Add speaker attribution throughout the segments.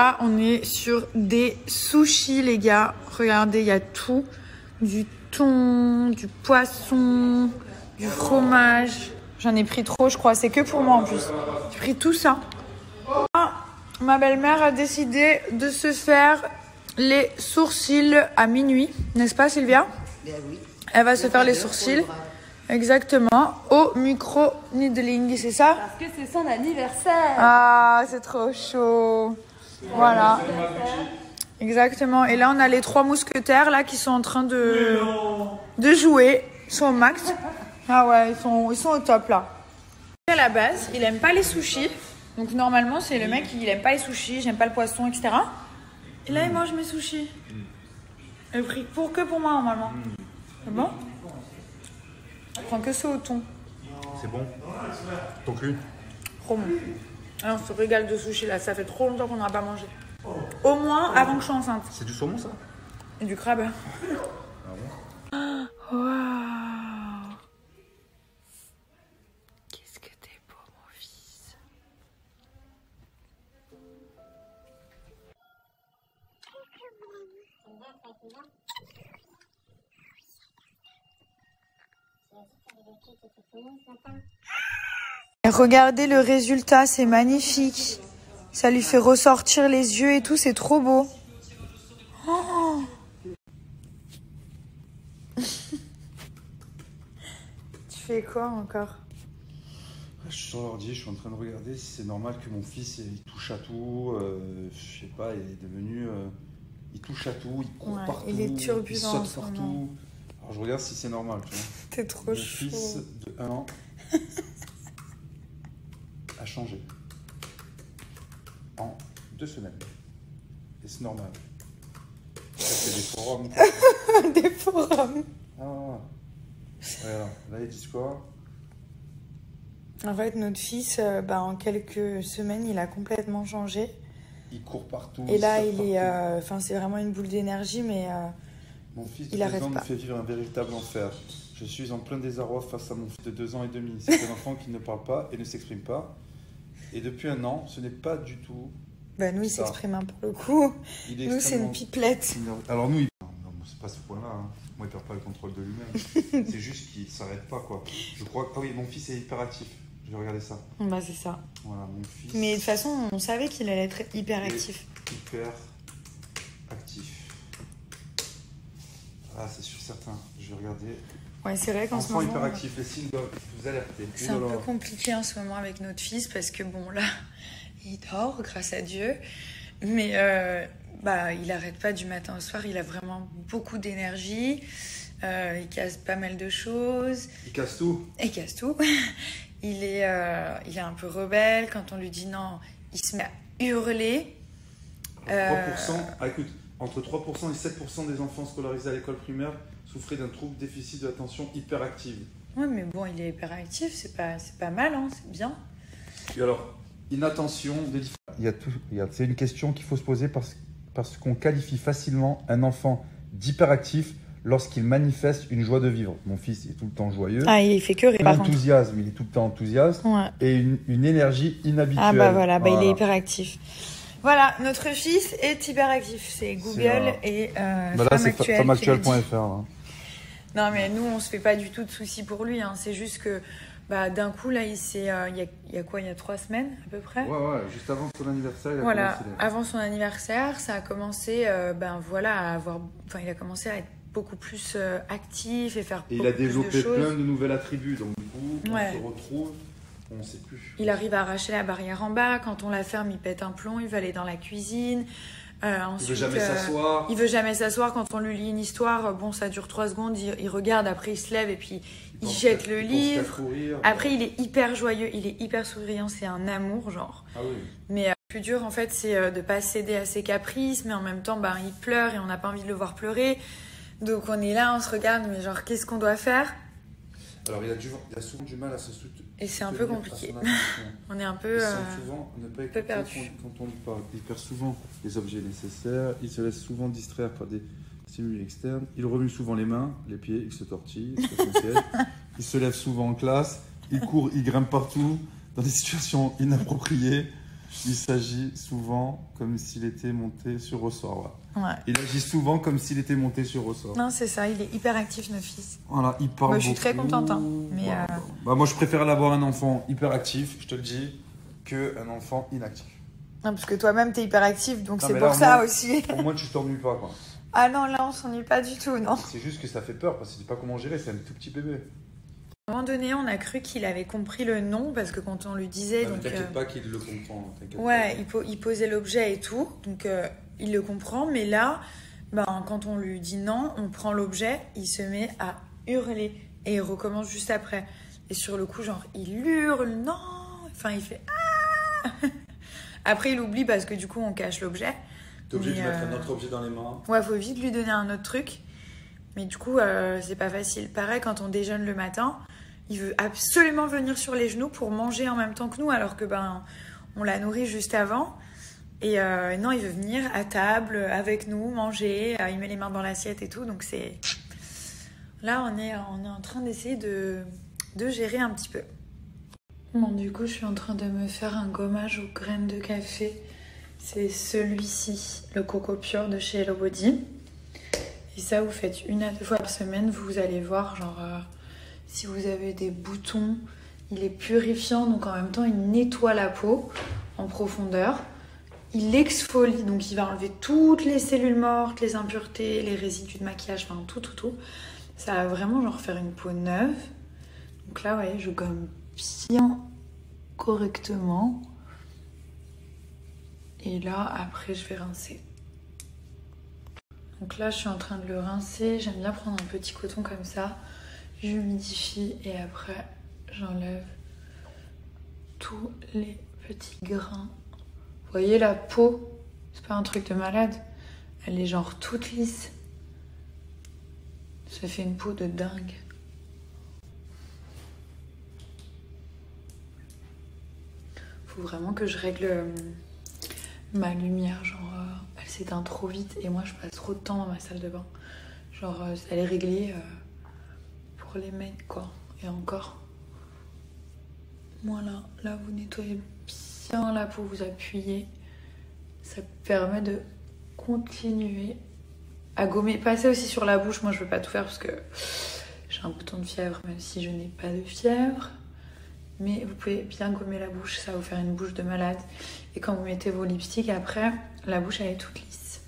Speaker 1: Là, on est sur des sushis, les gars. Regardez, il y a tout. Du thon, du poisson, du fromage. J'en ai pris trop, je crois. C'est que pour moi, en plus. J'ai pris tout ça. Ma belle-mère a décidé de se faire les sourcils à minuit. N'est-ce pas, Sylvia?
Speaker 2: Oui.
Speaker 1: Elle va se faire les sourcils. Exactement. Au micro-needling, c'est ça?
Speaker 2: Parce que c'est son anniversaire.
Speaker 1: Ah, c'est trop chaud. Voilà. Exactement. Et là, on a les 3 mousquetaires là qui sont en train de jouer. Ils sont au max. Ah ouais, ils sont au top là. À la base, il aime pas les sushis. Donc normalement, c'est le mec qui aime pas les sushis, j'aime pas le poisson, etc. Et là, il mange mes sushis. Le prix que pour moi normalement. C'est bon? Je prends que ça au thon.
Speaker 3: C'est bon? Ton cul?
Speaker 1: Trop bon. Ah, on se régale de sushis là, ça fait trop longtemps qu'on n'en a pas mangé. Au moins avant que je sois enceinte.
Speaker 3: C'est du saumon ça?
Speaker 1: Et du crabe.
Speaker 3: Ah bon?
Speaker 1: Waouh! Qu'est-ce que t'es beau, mon fils. Et regardez le résultat, c'est magnifique. Ça lui fait ressortir les yeux et tout, c'est trop beau. Oh. Tu fais quoi encore?
Speaker 3: Je suis sur l'ordi, je suis en train de regarder si c'est normal que mon fils il touche à tout. Je sais pas, il est devenu. Il touche à tout, il court partout,
Speaker 1: il est turbulent,
Speaker 3: il saute partout. Alors je regarde si c'est normal, tu vois.
Speaker 1: T'es trop
Speaker 3: Mon
Speaker 1: chaud.
Speaker 3: fils de 1 an a changé en 2 semaines. Et c'est normal. Ça, c'est des forums.
Speaker 1: Des forums.
Speaker 3: Ah, ouais, alors, là, ils disent quoi?
Speaker 1: En fait, notre fils, en quelques semaines, il a complètement changé.
Speaker 3: Il court partout.
Speaker 1: Et là, il est, c'est vraiment une boule d'énergie, mais
Speaker 3: mon fils de
Speaker 1: il
Speaker 3: 2
Speaker 1: arrête
Speaker 3: ans me
Speaker 1: pas.
Speaker 3: fait vivre un véritable enfer. Je suis en plein désarroi face à mon fils de 2 ans et demi. C'est un enfant qui ne parle pas et ne s'exprime pas. Et depuis 1 an, ce n'est pas du tout.
Speaker 1: Nous, il s'exprime pour le coup. Nous, c'est une pipelette.
Speaker 3: Alors nous, non, c'est pas ce point-là. Hein. Moi, il perd pas le contrôle de lui-même. C'est juste qu'il s'arrête pas, quoi. Je crois que... Ah oui, mon fils est hyperactif. Je vais regarder ça.
Speaker 1: C'est ça.
Speaker 3: Voilà, mon fils.
Speaker 1: Mais de toute façon, on savait qu'il allait être hyperactif.
Speaker 3: Hyper actif. Ah, c'est sûr, certain. Je vais regarder.
Speaker 1: Ouais, c'est vrai qu'en ce moment...
Speaker 3: hyperactif, les signes doivent vous alerter.
Speaker 1: C'est un peu compliqué en ce moment avec notre fils parce que bon, là, il dort, grâce à Dieu. Mais il n'arrête pas du matin au soir. Il a vraiment beaucoup d'énergie. Il casse pas mal de choses.
Speaker 3: Il casse tout.
Speaker 1: Il casse tout. Il est un peu rebelle. Quand on lui dit non, il se met à hurler.
Speaker 3: 3%, écoute, entre 3% et 7% des enfants scolarisés à l'école primaire souffraient d'un trouble déficit de l'attention hyperactive.
Speaker 1: Oui, mais bon, il est hyperactif, c'est pas mal, hein, c'est bien.
Speaker 3: Et alors, inattention, c'est une question qu'il faut se poser parce qu'on qualifie facilement un enfant d'hyperactif lorsqu'il manifeste une joie de vivre. Mon fils est tout le temps joyeux.
Speaker 1: Ah, il fait que rire, par contre.
Speaker 3: Enthousiasme, il est tout le temps enthousiaste. Ouais. Et une énergie inhabituelle.
Speaker 1: Ah bah voilà, il est hyperactif. Voilà, notre fils est hyperactif. C'est Google et
Speaker 3: femmeactuelle.fr.
Speaker 1: Non, mais nous, on se fait pas du tout de soucis pour lui. Hein. C'est juste que d'un coup, là, il y a quoi? Il y a 3 semaines à peu près.
Speaker 3: Ouais, juste avant son anniversaire.
Speaker 1: Avant son anniversaire, ça a commencé à avoir... il a commencé à être beaucoup plus actif et faire beaucoup plus de choses.
Speaker 3: Et il a développé plein de nouveaux attributs. Donc du coup, on se retrouve... On ne sait plus.
Speaker 1: Il arrive à arracher la barrière en bas. Quand on la ferme, il pète un plomb. Il veut aller dans la cuisine. Ensuite,
Speaker 3: il veut jamais s'asseoir.
Speaker 1: Il veut jamais s'asseoir. Quand on lui lit une histoire, ça dure 3 secondes. Il regarde, après il se lève et puis il jette le livre. Après, il est hyper joyeux. Il est hyper souriant. C'est un amour, genre.
Speaker 3: Ah oui.
Speaker 1: Mais le plus dur, en fait, c'est de pas céder à ses caprices. Mais en même temps, il pleure et on n'a pas envie de le voir pleurer. Donc on est là, on se regarde. Mais genre, qu'est-ce qu'on doit faire?
Speaker 3: Alors, il a souvent du mal à se soutenir.
Speaker 1: Et c'est un peu compliqué. On est un peu,
Speaker 3: souvent ne pas
Speaker 1: écouter
Speaker 3: quand on lui parle. Il perd souvent les objets nécessaires. Il se laisse souvent distraire par des stimuli externes. Il remue souvent les mains, les pieds. Il se tortille. Il se lève souvent en classe. Il court, il grimpe partout dans des situations inappropriées. Il s'agit souvent comme s'il était monté sur ressort.
Speaker 1: Ouais.
Speaker 3: Il agit souvent comme s'il était monté sur ressort.
Speaker 1: Non, c'est ça, il est hyper actif, notre fils.
Speaker 3: Voilà, il parle
Speaker 1: Moi, je suis très contente. Hein, mais
Speaker 3: voilà. Bah, moi, je préfère l'avoir un enfant hyper actif, je te le dis, qu'un enfant inactif.
Speaker 1: Non, parce que toi-même, t'es hyper actif, donc
Speaker 3: Non,
Speaker 1: c'est
Speaker 3: mais
Speaker 1: pour
Speaker 3: là,
Speaker 1: ça
Speaker 3: moins,
Speaker 1: aussi.
Speaker 3: Au moins, tu t'ennuies pas, quoi.
Speaker 1: Ah non, là, on s'ennuie pas du tout, non.
Speaker 3: C'est juste que ça fait peur, parce que tu sais pas comment gérer, c'est un tout petit bébé.
Speaker 1: À un moment donné, on a cru qu'il avait compris le nom, parce que quand on lui disait...
Speaker 3: Non,
Speaker 1: donc,
Speaker 3: t'inquiète pas qu'il le comprend.
Speaker 1: Ouais, il posait l'objet et tout, donc il le comprend, mais là, ben, quand on lui dit non, on prend l'objet, il se met à hurler, et il recommence juste après. Et sur le coup, genre, il hurle, non, enfin, il fait ah. Après, il oublie parce que du coup, on cache l'objet.
Speaker 3: T'es obligé de lui mettre un autre objet dans les mains.
Speaker 1: Ouais, faut vite lui donner un autre truc. Mais du coup, c'est pas facile. Pareil, quand on déjeune le matin, il veut absolument venir sur les genoux pour manger en même temps que nous, alors que ben, on l'a nourri juste avant. Et non, il veut venir à table avec nous, manger, il met les mains dans l'assiette et tout. Donc c'est... Là, on est en train d'essayer de gérer un petit peu. Bon, du coup, je suis en train de me faire un gommage aux graines de café. C'est celui-ci, le Coco Pure de chez Hello Body. Et ça, vous faites 1 à 2 fois par semaine. Vous allez voir, genre, si vous avez des boutons, il est purifiant. Donc, en même temps, il nettoie la peau en profondeur. Il exfolie, donc il va enlever toutes les cellules mortes, les impuretés, les résidus de maquillage, enfin tout. Ça va vraiment, genre, faire une peau neuve. Donc là, vous voyez, je gomme bien correctement. Et là, après, je vais rincer. Donc là, je suis en train de le rincer. J'aime bien prendre un petit coton comme ça. J'humidifie et après, j'enlève tous les petits grains. Vous voyez la peau, c'est pas un truc de malade. Elle est genre toute lisse. Ça fait une peau de dingue. Faut vraiment que je règle ma lumière, genre elle s'éteint trop vite et moi je passe trop de temps dans ma salle de bain. Genre elle est réglée pour les mecs quoi. Et encore. Voilà, là vous nettoyez bien la peau, vous appuyez. Ça permet de continuer à gommer. Passez aussi sur la bouche, moi je veux pas tout faire parce que j'ai un bouton de fièvre même si je n'ai pas de fièvre. Mais vous pouvez bien gommer la bouche, ça va vous faire une bouche de malade. Et quand vous mettez vos lipsticks, après, la bouche elle est toute lisse.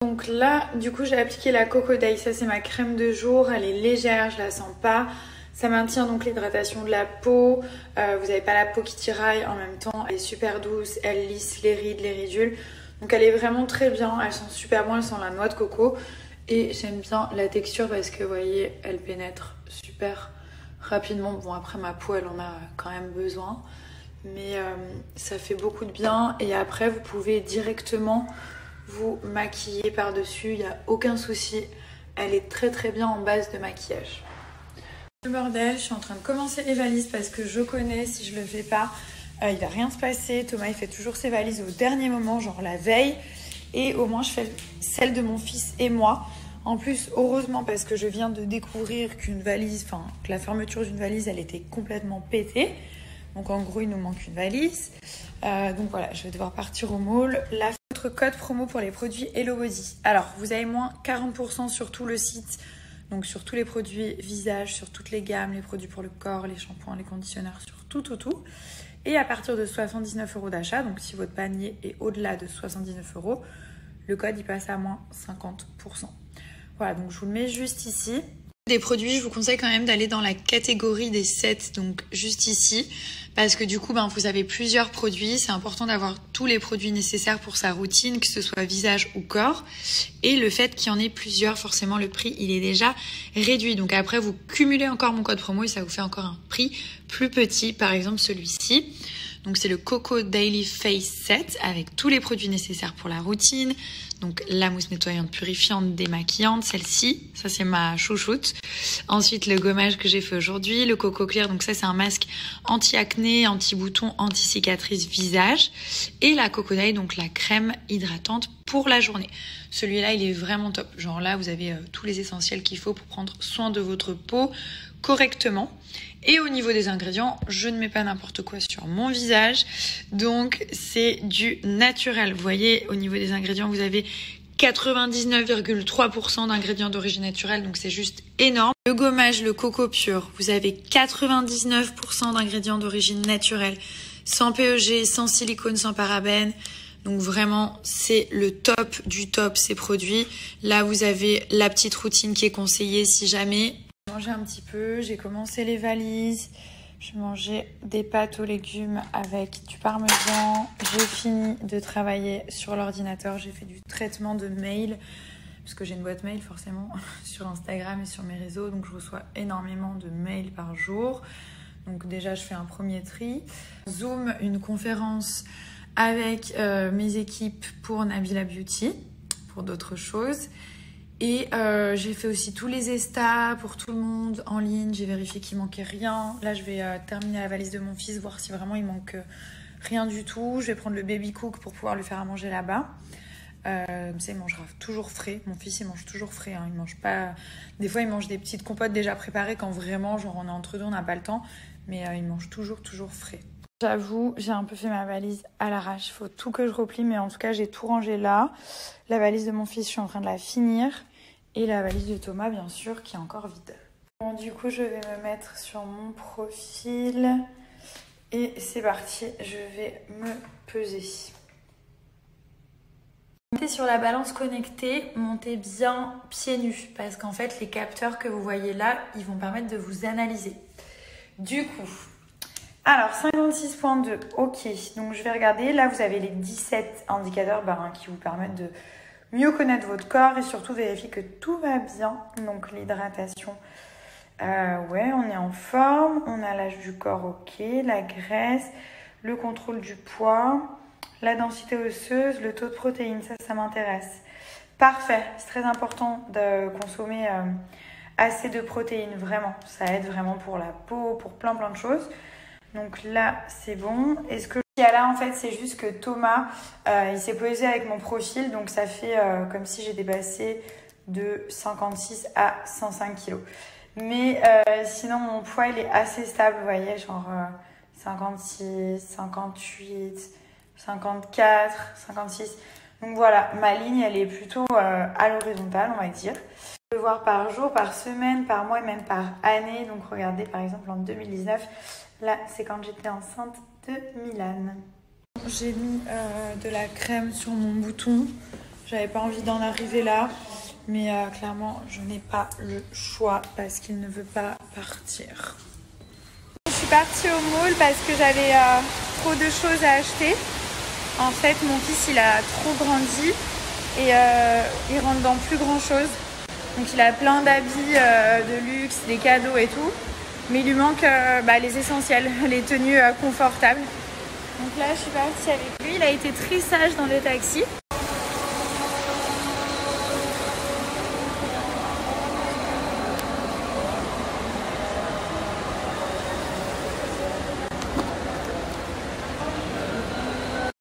Speaker 1: Donc là, du coup, j'ai appliqué la Coco Day. Ça, c'est ma crème de jour. Elle est légère, je la sens pas. Ça maintient donc l'hydratation de la peau. Vous n'avez pas la peau qui tiraille en même temps. Elle est super douce, elle lisse les rides, les ridules. Donc elle est vraiment très bien. Elle sent super bon, elle sent la noix de coco. Et j'aime bien la texture parce que, vous voyez, elle pénètre super rapidement. Bon, après, ma peau, elle en a quand même besoin. Mais ça fait beaucoup de bien. Et après, vous pouvez directement vous maquiller par-dessus. Il n'y a aucun souci. Elle est très très bien en base de maquillage. Le bordel, je suis en train de commencer les valises parce que je connais, si je le fais pas, il va rien se passer. Thomas, il fait toujours ses valises au dernier moment, genre la veille. Et au moins, je fais celle de mon fils et moi. En plus, heureusement, parce que je viens de découvrir qu'une valise, enfin, que la fermeture d'une valise, elle était complètement pétée. Donc, en gros, il nous manque une valise. Donc, voilà, je vais devoir partir au mall. Là, notre code promo pour les produits Hello Body. Alors, vous avez moins 40% sur tout le site. Donc, sur tous les produits visage, sur toutes les gammes, les produits pour le corps, les shampoings, les conditionneurs, sur tout. Et à partir de 79 € d'achat, donc si votre panier est au-delà de 79 €, le code, il passe à moins 50%. Voilà, donc je vous le mets juste ici. Des produits, je vous conseille quand même d'aller dans la catégorie des sets, donc juste ici, parce que du coup, vous avez plusieurs produits. C'est important d'avoir tous les produits nécessaires pour sa routine, que ce soit visage ou corps. Et le fait qu'il y en ait plusieurs, forcément, le prix, il est déjà réduit. Donc après, vous cumulez encore mon code promo et ça vous fait encore un prix plus petit. Par exemple, celui-ci. Donc c'est le Coco Daily Face Set avec tous les produits nécessaires pour la routine. Donc la mousse nettoyante purifiante démaquillante, celle-ci, ça c'est ma chouchoute. Ensuite le gommage que j'ai fait aujourd'hui, le Coco Clear, donc ça c'est un masque anti-acné, anti-bouton, anti-cicatrice visage. Et la Coco Day, donc la crème hydratante pour la journée. Celui-là il est vraiment top. Genre là vous avez tous les essentiels qu'il faut pour prendre soin de votre peau correctement. Et au niveau des ingrédients, je ne mets pas n'importe quoi sur mon visage. Donc, c'est du naturel. Vous voyez, au niveau des ingrédients, vous avez 99,3% d'ingrédients d'origine naturelle. Donc, c'est juste énorme. Le gommage, le coco pur, vous avez 99% d'ingrédients d'origine naturelle. Sans PEG, sans silicone, sans parabènes. Donc vraiment, c'est le top du top, ces produits. Là, vous avez la petite routine qui est conseillée si jamais. J'ai mangé un petit peu, j'ai commencé les valises. J'ai mangé des pâtes aux légumes avec du parmesan. J'ai fini de travailler sur l'ordinateur. J'ai fait du traitement de mail, parce que j'ai une boîte mail forcément sur Instagram et sur mes réseaux. Donc je reçois énormément de mails par jour. Donc déjà, je fais un premier tri. Zoom, une conférence avec mes équipes pour Nabila Beauty, pour d'autres choses. Et j'ai fait aussi tous les Estas pour tout le monde en ligne. J'ai vérifié qu'il manquait rien. Là, je vais terminer la valise de mon fils, voir si vraiment il manque rien du tout. Je vais prendre le baby cook pour pouvoir lui faire à manger là-bas. Comme ça, il mangera toujours frais. Mon fils, il mange toujours frais. Hein. Il mange pas... Des fois, il mange des petites compotes déjà préparées quand vraiment, genre, on est entre deux, on n'a pas le temps. Mais il mange toujours frais. J'avoue, j'ai un peu fait ma valise à l'arrache. Il faut tout que je replie, mais en tout cas, j'ai tout rangé là. La valise de mon fils, je suis en train de la finir. Et la valise de Thomas, bien sûr, qui est encore vide. Bon, du coup, je vais me mettre sur mon profil. Et c'est parti, je vais me peser. Montez sur la balance connectée, montez bien pieds nus. Parce qu'en fait, les capteurs que vous voyez là, ils vont permettre de vous analyser. Du coup... Alors, 56.2, ok. Donc, je vais regarder. Là, vous avez les 17 indicateurs qui vous permettent de mieux connaître votre corps et surtout vérifier que tout va bien. Donc, l'hydratation, ouais, on est en forme. On a l'âge du corps, ok. La graisse, le contrôle du poids, la densité osseuse, le taux de protéines. Ça m'intéresse. Parfait. C'est très important de consommer assez de protéines, vraiment. Ça aide vraiment pour la peau, pour plein de choses. Donc là, c'est bon. Et ce que il y a là, en fait, c'est juste que Thomas, il s'est pesé avec mon profil. Donc, ça fait comme si j'ai dépassé de 56 à 105 kilos. Mais sinon, mon poids, il est assez stable, vous voyez, genre 56, 58, 54, 56. Donc voilà, ma ligne, elle est plutôt à l'horizontale, on va dire. Je peux voir par jour, par semaine, par mois et même par année. Donc regardez, par exemple, en 2019... Là, c'est quand j'étais enceinte de Milan. J'ai mis de la crème sur mon bouton. J'avais pas envie d'en arriver là. Mais clairement, je n'ai pas le choix parce qu'il ne veut pas partir. Je suis partie au mall parce que j'avais trop de choses à acheter. En fait, mon fils, il a trop grandi et il rentre dans plus grand chose. Donc, il a plein d'habits de luxe, des cadeaux et tout. Mais il lui manque les essentiels, les tenues confortables. Donc là, je suis partie avec lui. Il a été très sage dans le taxi.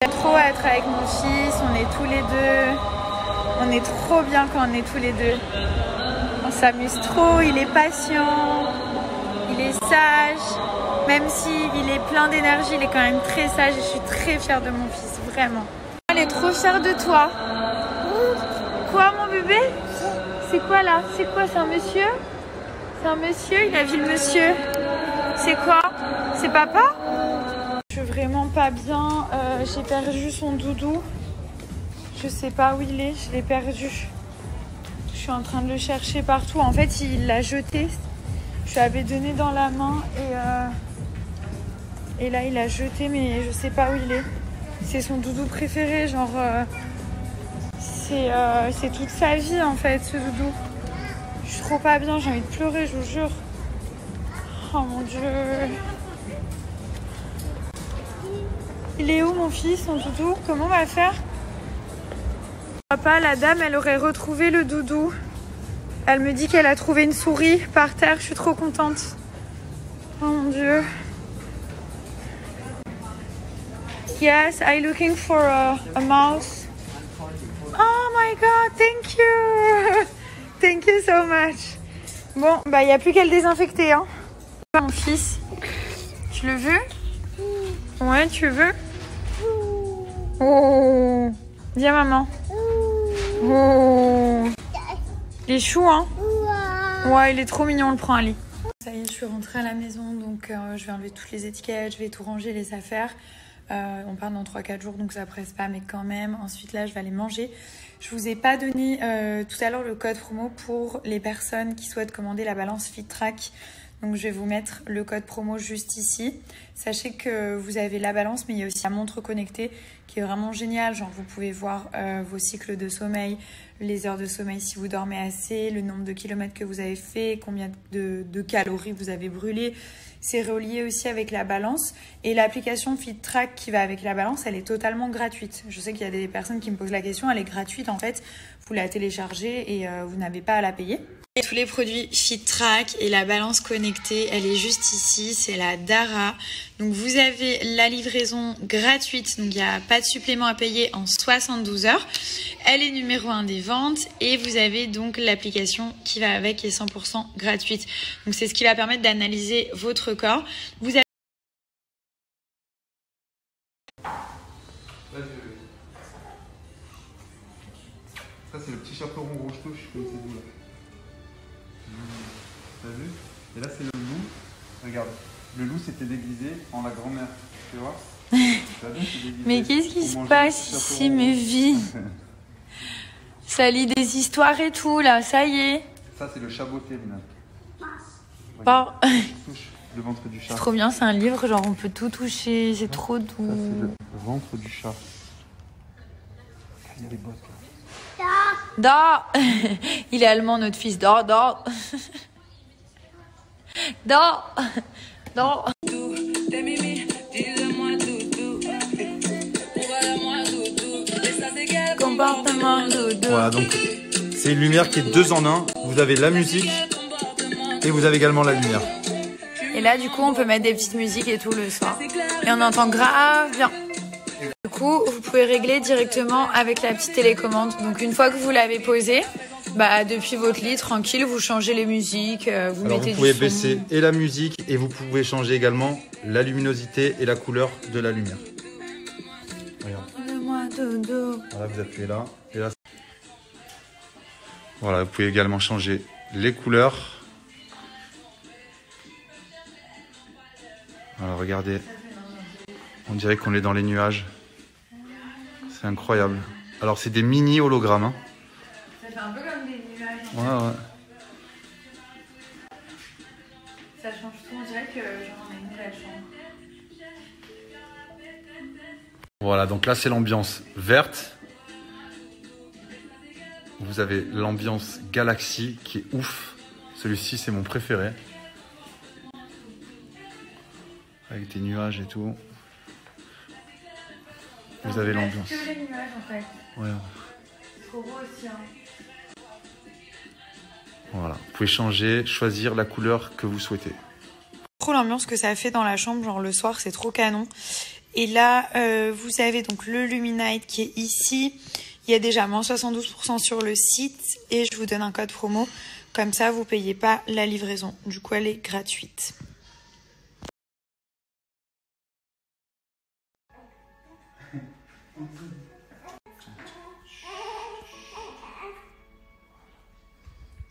Speaker 1: J'aime trop être avec mon fils. On est tous les deux. On est trop bien quand on est tous les deux. On s'amuse trop. Il est patient. Il est sage, même s'il est plein d'énergie, il est quand même très sage et je suis très fière de mon fils, vraiment. Elle est trop fière de toi. Quoi, mon bébé? C'est quoi là? C'est quoi? C'est un monsieur? C'est un monsieur? Il a vu le monsieur. C'est quoi? C'est papa? Je suis vraiment pas bien. J'ai perdu son doudou. Je sais pas où il est, je l'ai perdu. Je suis en train de le chercher partout. En fait, il l'a jeté. Je lui avais donné dans la main et là il a jeté, mais je sais pas où il est. C'est son doudou préféré, genre c'est toute sa vie en fait, ce doudou. Je suis trop pas bien, j'ai envie de pleurer, je vous jure. Oh mon dieu. Il est où mon fils, son doudou? Comment on va faire? Papa, la dame, elle aurait retrouvé le doudou. Elle me dit qu'elle a trouvé une souris par terre. Je suis trop contente. Oh mon dieu. Yes, I'm looking for a mouse. Oh my god, thank you. Thank you so much. Bon, bah il n'y a plus qu'à le désinfecter. Hein. Mon fils, tu le veux? Ouais, tu veux? Oh, viens maman. Oh, il est chou, hein? Ouais, il est trop mignon, on le prend à lit. Ça y est, je suis rentrée à la maison, donc je vais enlever toutes les étiquettes, je vais tout ranger, les affaires. On part dans 3-4 jours, donc ça presse pas, mais quand même. Ensuite, là, je vais aller manger. Je vous ai pas donné tout à l'heure le code promo pour les personnes qui souhaitent commander la balance FitTrack. Donc, je vais vous mettre le code promo juste ici. Sachez que vous avez la balance, mais il y a aussi la montre connectée qui est vraiment géniale. Genre, vous pouvez voir vos cycles de sommeil, les heures de sommeil si vous dormez assez, le nombre de kilomètres que vous avez fait, combien de calories vous avez brûlé. C'est relié aussi avec la balance. Et l'application FitTrack qui va avec la balance, elle est totalement gratuite. Je sais qu'il y a des personnes qui me posent la question, elle est gratuite en fait. Vous la téléchargez et vous n'avez pas à la payer. Et tous les produits FitTrack et la balance connectée, elle est juste ici, c'est la Dara. Donc vous avez la livraison gratuite, donc il n'y a pas de supplément à payer en 72 heures. Elle est numéro 1 des ventes et vous avez donc l'application qui va avec qui est 100% gratuite. Donc c'est ce qui va permettre d'analyser votre corps. Vous avez...
Speaker 3: Ça c'est le petit chaperon rouge touche comme c'est doux là. T'as vu? Et là c'est le loup. Regarde, le loup s'était déguisé en la grand-mère. Tu vois?
Speaker 1: Mais qu'est-ce qui se passe ici, mes vies? Ça lit des histoires et tout là, ça y est.
Speaker 3: Ça c'est le chaboté, Lina.
Speaker 1: Bon.
Speaker 3: Touche le ventre du chat.
Speaker 1: C'est trop bien, c'est un livre, genre on peut tout toucher, c'est trop doux.
Speaker 3: Ça c'est le ventre du chat. Il y a des bottes là.
Speaker 1: Dors. Il est allemand, notre fils. Dors, dors. Dors. Dors. Comportement doudou.
Speaker 3: Voilà, donc c'est une lumière qui est 2 en 1. Vous avez la musique et vous avez également la lumière.
Speaker 1: Et là, du coup, on peut mettre des petites musiques et tout le soir. Et on entend grave bien. Du coup, vous pouvez régler directement avec la petite télécommande. Donc, une fois que vous l'avez posée, bah, depuis votre lit, tranquille, vous changez les musiques, vous mettez du son.
Speaker 3: Vous pouvez baisser et la musique et vous pouvez changer également la luminosité et la couleur de la lumière. Regarde. Voilà, vous appuyez là. Et là. Voilà, vous pouvez également changer les couleurs. Voilà, regardez. On dirait qu'on est dans les nuages. C'est incroyable. Alors, c'est des mini hologrammes. Hein.
Speaker 1: Ça fait un peu comme des nuages.
Speaker 3: Ouais.
Speaker 1: Ça change tout, on dirait que j'en ai une nouvelle chambre.
Speaker 3: Voilà, donc là, c'est l'ambiance verte. Vous avez l'ambiance galaxie qui est ouf. Celui-ci, c'est mon préféré. Avec des nuages et tout. Vous avez l'ambiance.
Speaker 1: Que les nuages en fait.
Speaker 3: Ouais.
Speaker 1: C'est trop beau aussi. Hein.
Speaker 3: Voilà. Vous pouvez changer, choisir la couleur que vous souhaitez.
Speaker 1: Trop l'ambiance que ça fait dans la chambre, genre le soir, c'est trop canon. Et là, vous avez donc le Luminite qui est ici. Il y a déjà moins 72% sur le site et je vous donne un code promo. Comme ça, vous ne payez pas la livraison. Du coup, elle est gratuite.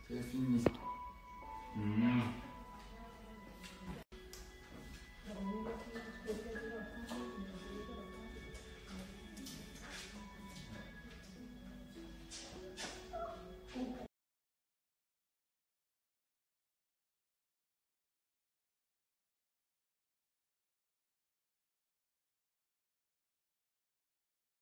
Speaker 3: C'est fini.